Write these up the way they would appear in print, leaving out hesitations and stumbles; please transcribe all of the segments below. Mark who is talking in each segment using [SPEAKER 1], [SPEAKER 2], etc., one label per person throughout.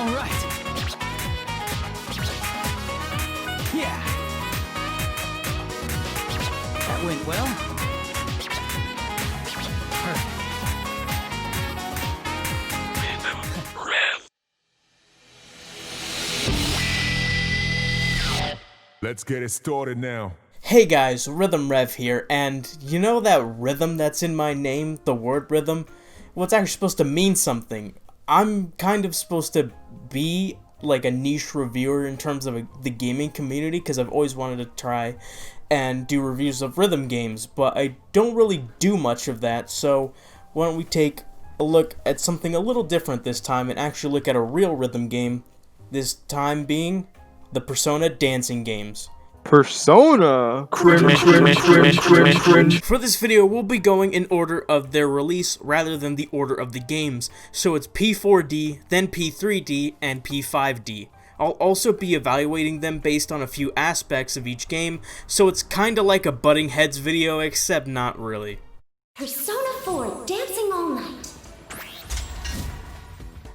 [SPEAKER 1] Alright. Yeah. That went well.
[SPEAKER 2] Let's get it started now.
[SPEAKER 3] Hey guys, Rhythm Rev here, and you know that rhythm that's in my name, the word rhythm? Well, it's actually supposed to mean something. I'm kind of supposed to be like a niche reviewer in terms of the gaming community, because I've always wanted to try and do reviews of rhythm games, but I don't really do much of that, so why don't we take a look at something a little different this time and actually look at a real rhythm game, this time being the Persona dancing games.
[SPEAKER 4] Persona! Cringe.
[SPEAKER 3] For this video, we'll be going in order of their release rather than the order of the games. So it's P4D, then P3D, and P5D. I'll also be evaluating them based on a few aspects of each game, so it's kinda like a butting heads video, except not really.
[SPEAKER 5] Persona 4 Dancing All Night.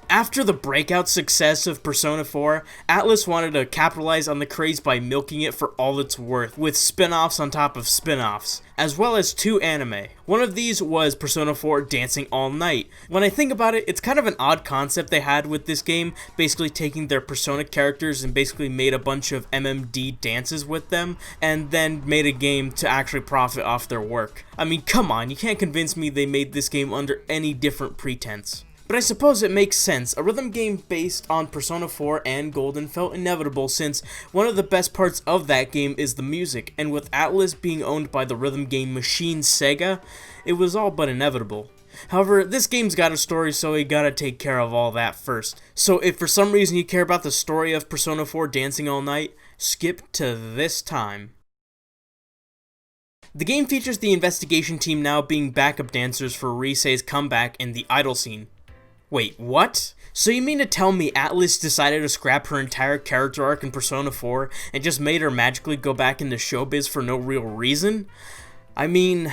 [SPEAKER 3] After the breakout success of Persona 4, Atlus wanted to capitalize on the craze by milking it for all it's worth, with spin-offs on top of spin-offs, as well as 2 anime. One of these was Persona 4 Dancing All Night. When I think about it, it's kind of an odd concept they had with this game, basically taking their Persona characters and basically made a bunch of MMD dances with them, and then made a game to actually profit off their work. I mean, come on, you can't convince me they made this game under any different pretense. But I suppose it makes sense. A rhythm game based on Persona 4 and Golden felt inevitable, since one of the best parts of that game is the music, and with Atlus being owned by the rhythm game machine Sega, it was all but inevitable. However, this game's got a story, so we gotta take care of all that first. So if for some reason you care about the story of Persona 4 Dancing All Night, skip to this time. The game features the investigation team now being backup dancers for Risei's comeback in the idol scene. Wait, what? So you mean to tell me Atlus decided to scrap her entire character arc in Persona 4 and just made her magically go back into showbiz for no real reason? I mean,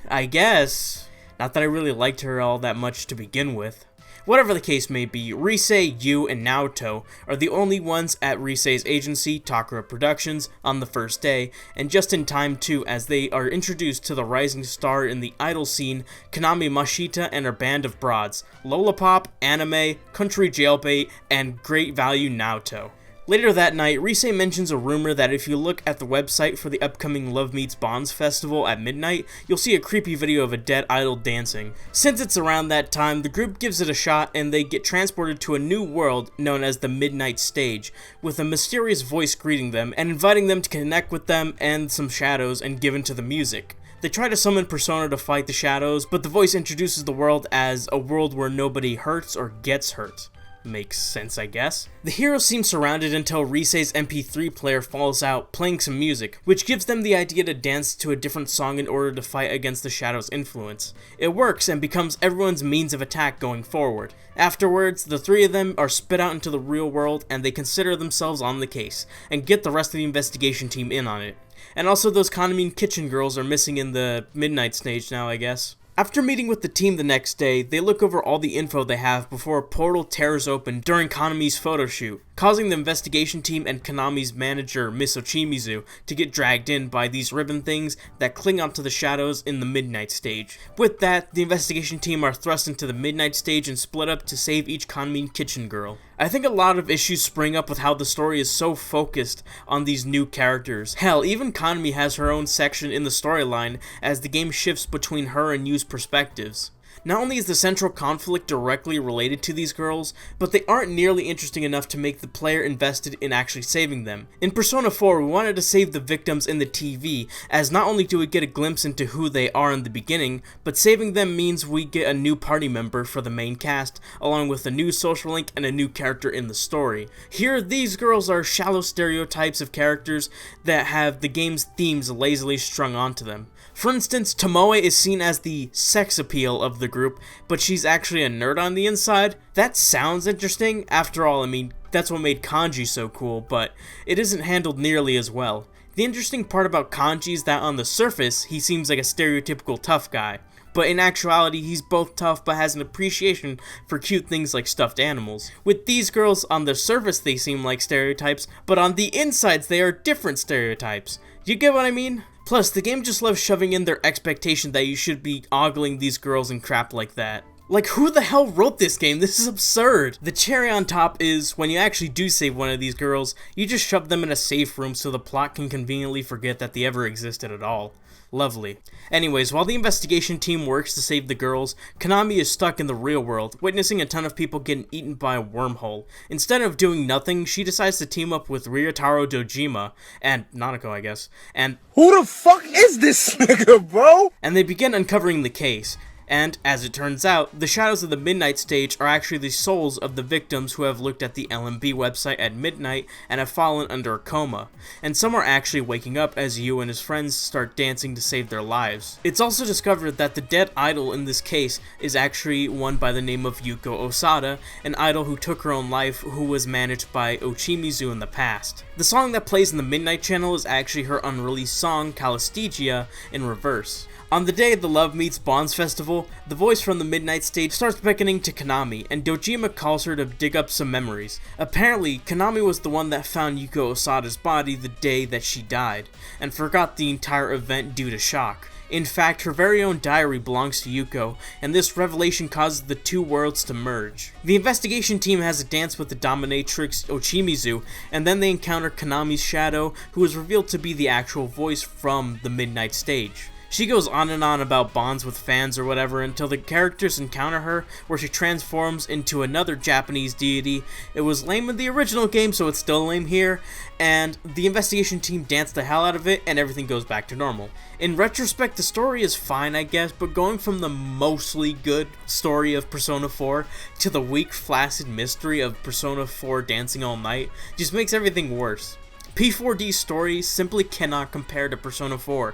[SPEAKER 3] I guess. Not that I really liked her all that much to begin with. Whatever the case may be, Risei, Yu, and Naoto are the only ones at Risei's agency, Takara Productions, on the first day, and just in time too, as they are introduced to the rising star in the idol scene, Kanami Mashita and her band of broads, Lollipop, Anime, Country Jailbait, and Great Value Naoto. Later that night, Risei mentions a rumor that if you look at the website for the upcoming Love Meets Bonds festival at midnight, you'll see a creepy video of a dead idol dancing. Since it's around that time, the group gives it a shot and they get transported to a new world known as the Midnight Stage, with a mysterious voice greeting them and inviting them to connect with them and some shadows and give into the music. They try to summon Persona to fight the shadows, but the voice introduces the world as a world where nobody hurts or gets hurt. Makes sense, I guess. The heroes seem surrounded until Risei's MP3 player falls out, playing some music, which gives them the idea to dance to a different song in order to fight against the Shadow's influence. It works and becomes everyone's means of attack going forward. Afterwards, the 3 of them are spit out into the real world and they consider themselves on the case, and get the rest of the investigation team in on it. And also those Kanami kitchen girls are missing in the Midnight Stage now, I guess. After meeting with the team the next day, they look over all the info they have before a portal tears open during Kanami's photo shoot, causing the investigation team and Kanami's manager, Miss Ochimizu, to get dragged in by these ribbon things that cling onto the shadows in the Midnight Stage. With that, the investigation team are thrust into the Midnight Stage and split up to save each Kanami kitchen girl. I think a lot of issues spring up with how the story is so focused on these new characters. Hell, even Kanami has her own section in the storyline as the game shifts between her and Yu's perspectives. Not only is the central conflict directly related to these girls, but they aren't nearly interesting enough to make the player invested in actually saving them. In Persona 4, we wanted to save the victims in the TV, as not only do we get a glimpse into who they are in the beginning, but saving them means we get a new party member for the main cast, along with a new social link and a new character in the story. Here, these girls are shallow stereotypes of characters that have the game's themes lazily strung onto them. For instance, Tomoe is seen as the sex appeal of the group, but she's actually a nerd on the inside. That sounds interesting. After all, I mean, that's what made Kanji so cool, but it isn't handled nearly as well. The interesting part about Kanji is that on the surface, he seems like a stereotypical tough guy. but in actuality he's both tough but has an appreciation for cute things like stuffed animals. With these girls, on the surface they seem like stereotypes, but on the insides they are different stereotypes. You get what I mean? Plus, the game just loves shoving in their expectation that you should be ogling these girls and crap like that. Like, who the hell wrote this game? This is absurd. The cherry on top is, when you actually do save one of these girls, you just shove them in a safe room so the plot can conveniently forget that they ever existed at all. Lovely. Anyways, while the investigation team works to save the girls, Konami is stuck in the real world, witnessing a ton of people getting eaten by a wormhole. Instead of doing nothing, she decides to team up with Ryotaro Dojima, and Nanako I guess, and
[SPEAKER 4] Who the fuck is this nigga, bro?
[SPEAKER 3] and they begin uncovering the case. And, as it turns out, the shadows of the Midnight stage are actually the souls of the victims who have looked at the LMB website at midnight and have fallen under a coma. And some are actually waking up as Yu and his friends start dancing to save their lives. It's also discovered that the dead idol in this case is actually one by the name of Yuko Osada, an idol who took her own life who was managed by Ochimizu in the past. The song that plays in the Midnight channel is actually her unreleased song, Calistigia, in reverse. On the day of the Love Meets Bonds festival, the voice from the Midnight stage starts beckoning to Konami, and Dojima calls her to dig up some memories. Apparently, Konami was the one that found Yuko Osada's body the day that she died, and forgot the entire event due to shock. In fact, her very own diary belongs to Yuko, and this revelation causes the two worlds to merge. The investigation team has a dance with the dominatrix Ochimizu, and then they encounter Konami's shadow, who is revealed to be the actual voice from the Midnight stage. She goes on and on about bonds with fans or whatever until the characters encounter her, where she transforms into another Japanese deity. It was lame in the original game, so it's still lame here, and the investigation team dance the hell out of it, and everything goes back to normal. In retrospect, the story is fine, I guess, but going from the mostly good story of Persona 4 to the weak, flaccid mystery of Persona 4 Dancing All Night just makes everything worse. P4D's story simply cannot compare to Persona 4,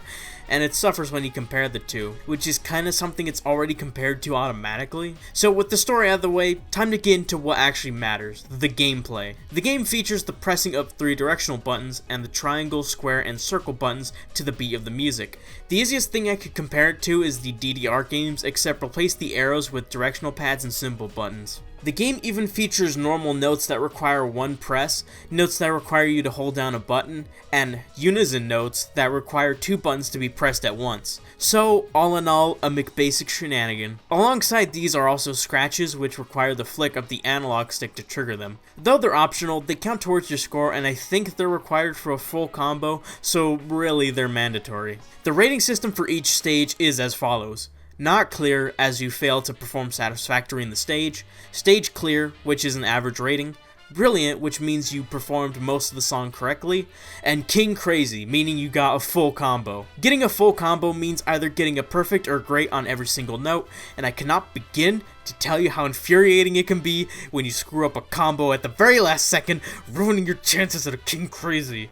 [SPEAKER 3] and it suffers when you compare the two, which is kinda something it's already compared to automatically. So with the story out of the way, time to get into what actually matters, the gameplay. The game features the pressing of 3 directional buttons and the triangle, square, and circle buttons to the beat of the music. The easiest thing I could compare it to is the DDR games, except replace the arrows with directional pads and symbol buttons. The game even features normal notes that require one press, notes that require you to hold down a button, and unison notes that require 2 buttons to be pressed at once. So, all in all, a McBasic shenanigan. Alongside these are also scratches, which require the flick of the analog stick to trigger them. Though they're optional, they count towards your score, and I think they're required for a full combo, so really they're mandatory. The rating system for each stage is as follows. Not clear, as you fail to perform satisfactory in the stage. Stage clear, which is an average rating. Brilliant, which means you performed most of the song correctly. And King Crazy, meaning you got a full combo. Getting a full combo means either getting a perfect or great on every single note, and I cannot begin to tell you how infuriating it can be when you screw up a combo at the very last second, ruining your chances at a King Crazy.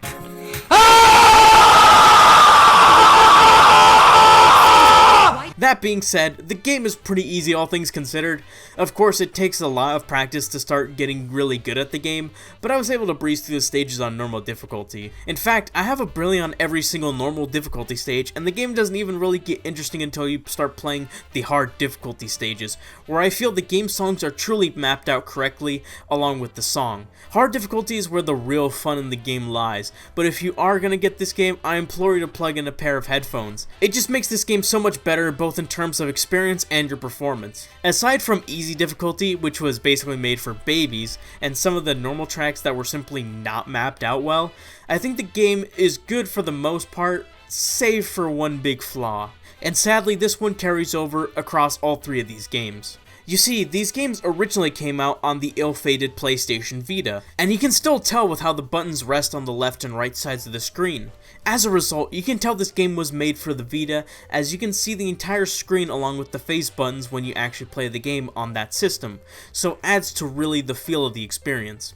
[SPEAKER 3] That being said, the game is pretty easy all things considered. Of course, it takes a lot of practice to start getting really good at the game, but I was able to breeze through the stages on normal difficulty. In fact, I have a brilliant on every single normal difficulty stage, and the game doesn't even really get interesting until you start playing the hard difficulty stages, where I feel the game songs are truly mapped out correctly along with the song. Hard difficulty is where the real fun in the game lies, but if you are gonna get this game, I implore you to plug in a pair of headphones. It just makes this game so much better both in terms of experience and your performance. Aside from easy difficulty, which was basically made for babies, and some of the normal tracks that were simply not mapped out well, I think the game is good for the most part, save for one big flaw. And sadly, this one carries over across all 3 of these games. You see, these games originally came out on the ill-fated PlayStation Vita, and you can still tell with how the buttons rest on the left and right sides of the screen. As a result, you can tell this game was made for the Vita, as you can see the entire screen along with the face buttons when you actually play the game on that system, so adds to really the feel of the experience.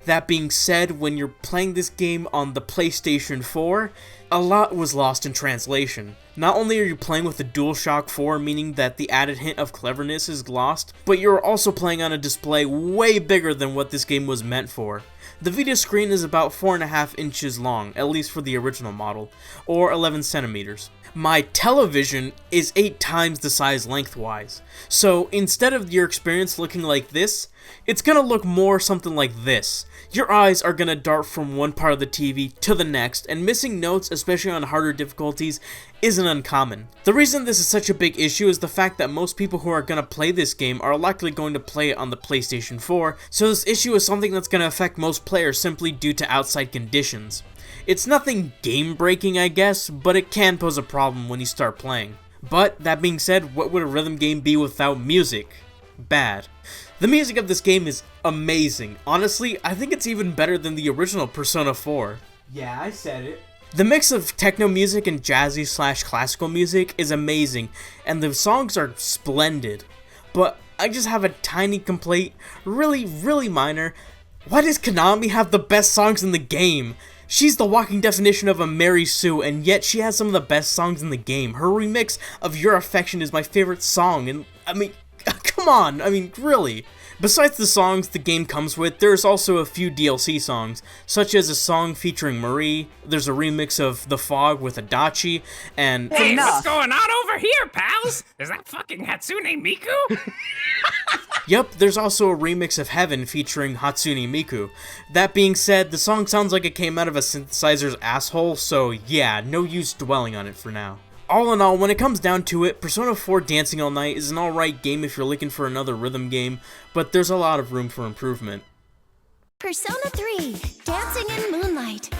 [SPEAKER 3] That being said, when you're playing this game on the PlayStation 4, a lot was lost in translation. Not only are you playing with the DualShock 4, meaning that the added hint of cleverness is lost, but you're also playing on a display way bigger than what this game was meant for. The video screen is about 4.5 inches long, at least for the original model, or 11 centimeters. My television is 8 times the size lengthwise, so instead of your experience looking like this, it's gonna look more something like this. Your eyes are gonna dart from one part of the TV to the next, and missing notes, especially on harder difficulties, isn't uncommon. The reason this is such a big issue is the fact that most people who are gonna play this game are likely going to play it on the PlayStation 4, so this issue is something that's gonna affect most players simply due to outside conditions. It's nothing game-breaking, I guess, but it can pose a problem when you start playing. But, that being said, what would a rhythm game be without music? Bad. The music of this game is amazing. Honestly, I think it's even better than the original Persona 4. Yeah, I said it. The mix of techno music and jazzy/classical music is amazing, and the songs are splendid. But I just have a tiny complaint, really minor. Why does Konami have the best songs in the game? She's the walking definition of a Mary Sue, and yet she has some of the best songs in the game. Her remix of Your Affection is my favorite song, and I mean, come on, really. Besides the songs the game comes with, there's also a few DLC songs, such as a song featuring Marie, there's a remix of The Fog with Adachi, and...
[SPEAKER 6] Hey, what's going on over here, pals? Is that fucking Hatsune Miku?
[SPEAKER 3] Yep, there's also a remix of Heaven featuring Hatsune Miku. That being said, the song sounds like it came out of a synthesizer's asshole, so yeah, no use dwelling on it for now. All in all, when it comes down to it, Persona 4 Dancing All Night is an alright game if you're looking for another rhythm game, but there's a lot of room for improvement.
[SPEAKER 5] Persona 3 Dancing in Moonlight.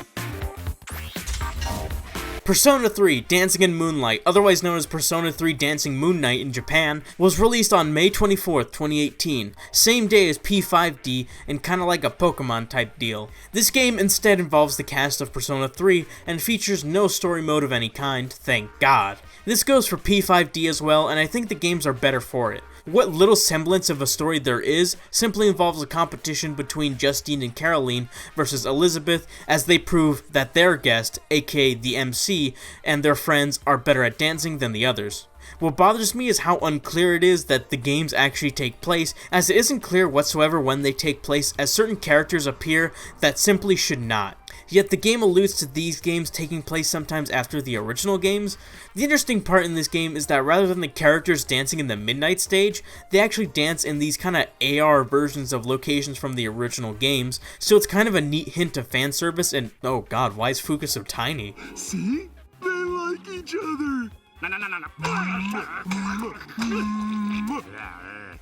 [SPEAKER 3] Persona 3 Dancing in Moonlight, otherwise known as Persona 3 Dancing Moon Night in Japan, was released on May 24th, 2018, same day as P5D, and kinda like a Pokemon type deal. This game instead involves the cast of Persona 3 and features no story mode of any kind, thank God. This goes for P5D as well, and I think the games are better for it. What little semblance of a story there is simply involves a competition between Justine and Caroline versus Elizabeth as they prove that their guest, aka the MC, and their friends are better at dancing than the others. What bothers me is how unclear it is that the games actually take place, as it isn't clear whatsoever when they take place, as certain characters appear that simply should not. Yet the game alludes to these games taking place sometimes after the original games. The interesting part in this game is that rather than the characters dancing in the midnight stage, they actually dance in these kind of AR versions of locations from the original games, so it's kind of a neat hint of fan service. And oh god, why is Fuka so tiny?
[SPEAKER 2] See? They like each other.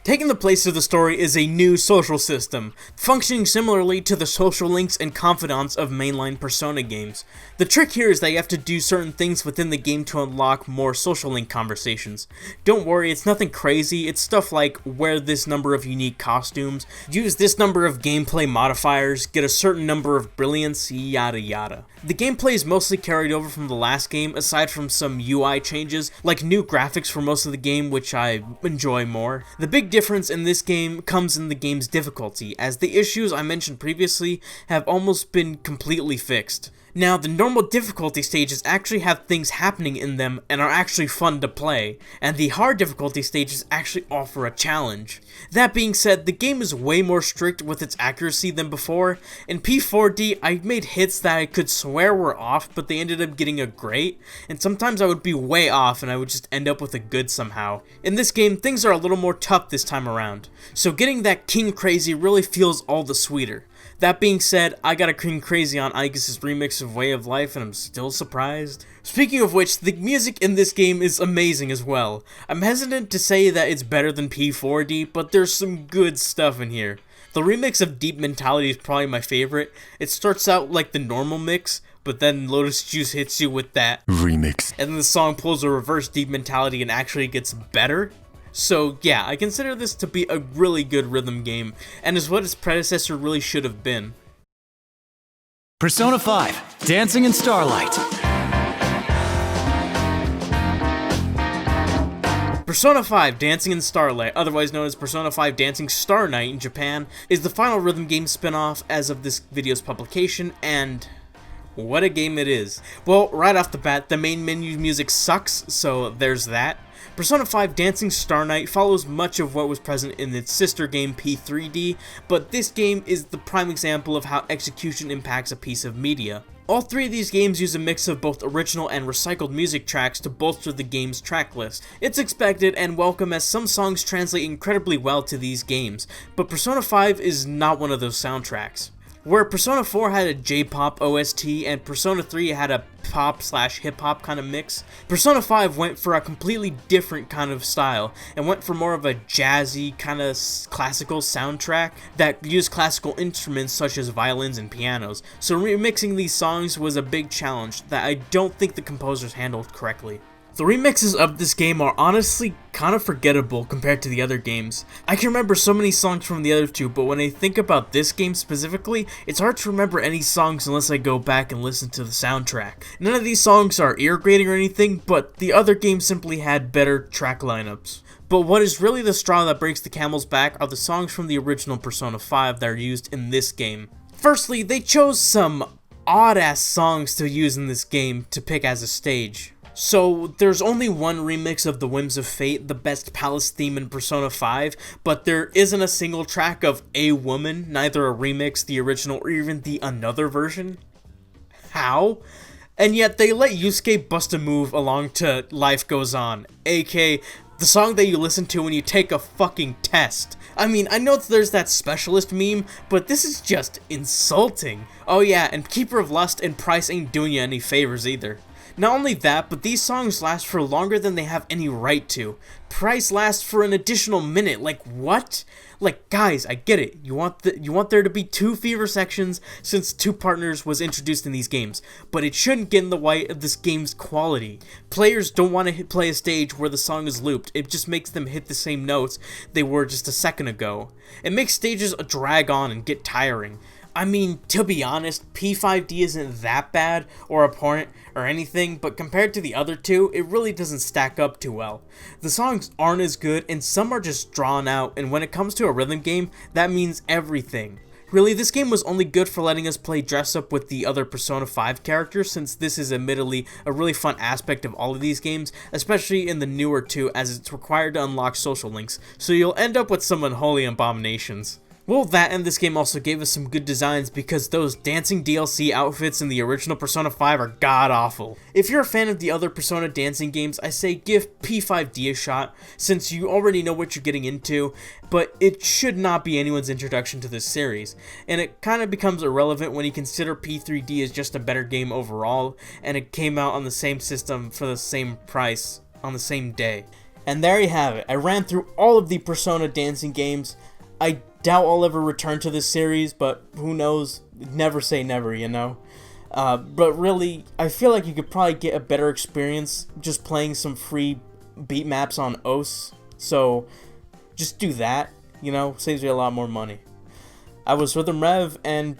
[SPEAKER 3] Taking the place of the story is a new social system, functioning similarly to the social links and confidants of mainline Persona games. The trick here is that you have to do certain things within the game to unlock more social link conversations. Don't worry, it's nothing crazy, it's stuff like wear this number of unique costumes, use this number of gameplay modifiers, get a certain number of brilliance, yada yada. The gameplay is mostly carried over from the last game, aside from some UI changes, like new graphics for most of the game, which I enjoy more. The big difference in this game comes in the game's difficulty, as the issues I mentioned previously have almost been completely fixed. Now, the normal difficulty stages actually have things happening in them and are actually fun to play, and the hard difficulty stages actually offer a challenge. That being said, the game is way more strict with its accuracy than before. In P4D, I made hits that I could swear were off, but they ended up getting a great, and sometimes I would be way off and I would just end up with a good somehow. In this game, things are a little more tough this time around, so getting that King Crazy really feels all the sweeter. That being said, I got a King Crazy on Aigis' remix of Way of Life and I'm still surprised. Speaking of which, the music in this game is amazing as well. I'm hesitant to say that it's better than P4D, but there's some good stuff in here. The remix of Deep Mentality is probably my favorite. It starts out like the normal mix, but then Lotus Juice hits you with that
[SPEAKER 2] Remix.
[SPEAKER 3] and then the song pulls a reverse Deep Mentality and actually gets better. So yeah, I consider this to be a really good rhythm game, and is what its predecessor really should have been.
[SPEAKER 1] Persona 5 Dancing in Starlight.
[SPEAKER 3] Persona 5 Dancing in Starlight, otherwise known as Persona 5 Dancing Star Night in Japan, is the final rhythm game spin-off as of this video's publication, and what a game it is. Well, right off the bat, the main menu music sucks, so there's that. Persona 5 Dancing Star Night follows much of what was present in its sister game P3D, but this game is the prime example of how execution impacts a piece of media. All three of these games use a mix of both original and recycled music tracks to bolster the game's track list. It's expected and welcome as some songs translate incredibly well to these games, but Persona 5 is not one of those soundtracks. Where Persona 4 had a J-pop OST and Persona 3 had a pop/hip-hop kind of mix, Persona 5 went for a completely different kind of style and went for more of a jazzy kind of classical soundtrack that used classical instruments such as violins and pianos. So remixing these songs was a big challenge that I don't think the composers handled correctly. The remixes of this game are honestly kind of forgettable compared to the other games. I can remember so many songs from the other two, but when I think about this game specifically, it's hard to remember any songs unless I go back and listen to the soundtrack. None of these songs are ear-grating or anything, but the other games simply had better track lineups. But what is really the straw that breaks the camel's back are the songs from the original Persona 5 that are used in this game. Firstly, they chose some odd-ass songs to use in this game to pick as a stage. So, there's only one remix of The Whims of Fate, the best palace theme in Persona 5, but there isn't a single track of A Woman, neither a remix, the original, or even the another version. How? And yet they let Yusuke bust a move along to Life Goes On, aka the song that you listen to when you take a fucking test. I mean, I know there's that specialist meme, but this is just insulting. Oh yeah, and Keeper of Lust and Price ain't doing you any favors either. Not only that, but these songs last for longer than they have any right to. Price lasts for an additional minute, like what? Like guys, I get it, you want there to be 2 fever sections since 2 partners was introduced in these games, but it shouldn't get in the way of this game's quality. Players don't want to play a stage where the song is looped, it just makes them hit the same notes they were just a second ago. It makes stages drag on and get tiring. I mean, to be honest, P5D isn't that bad or abhorrent or anything, but compared to the other two, it really doesn't stack up too well. The songs aren't as good, and some are just drawn out, and when it comes to a rhythm game, that means everything. Really, this game was only good for letting us play dress up with the other Persona 5 characters, since this is admittedly a really fun aspect of all of these games, especially in the newer two, as it's required to unlock social links, so you'll end up with some unholy abominations. Well, that and this game also gave us some good designs because those dancing DLC outfits in the original Persona 5 are god-awful. If you're a fan of the other Persona dancing games, I say give P5D a shot, since you already know what you're getting into, but it should not be anyone's introduction to this series, and it kind of becomes irrelevant when you consider P3D is just a better game overall, and it came out on the same system for the same price on the same day. And there you have it, I ran through all of the Persona dancing games. I doubt I'll ever return to this series, but who knows? Never say never, you know? But really, I feel like you could probably get a better experience just playing some free beat maps on OS. So, just do that, you know? Saves you a lot more money. I was Rhythm Rev, and